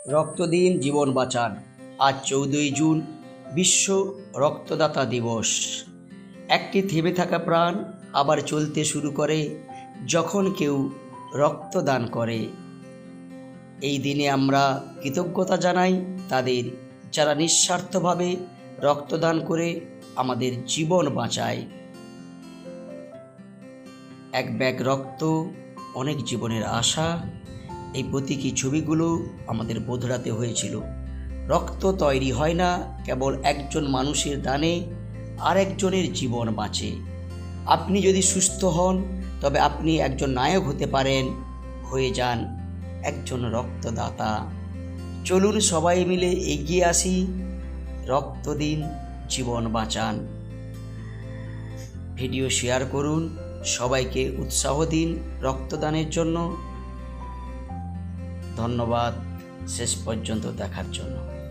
রক্ত দিন, জীবন বাঁচান। আজ 14ই জুন, বিশ্ব রক্তদাতা দিবস। একটি থেমে থাকা প্রাণ আবার চলতে শুরু করে যখন কেউ রক্তদান করে। এই দিনে আমরা কৃতজ্ঞতা জানাই তাদের, যারা নিঃস্বার্থভাবে রক্তদান করে আমাদের জীবন বাঁচায়। এক ব্যাগ রক্ত, অনেক জীবনের আশা। এই প্রতীকী ছবিগুলো আমাদের বোধরাতে হয়েছিল। রক্ত তৈরি হয় না কেবল একজন মানুষের দানে, আরেকজনের জীবন বাঁচে। আপনি যদি সুস্থ হন তবে আপনি একজন নায়ক হতে পারেন। হয়ে যান একজন রক্তদাতা। চলুন সবাই মিলে এগিয়ে আসি। রক্ত দিন, জীবন বাঁচান। ভিডিও শেয়ার করুন, সবাইকে উৎসাহ দিন রক্তদানের জন্য। ধন্যবাদ শেষ পর্যন্ত দেখার জন্য।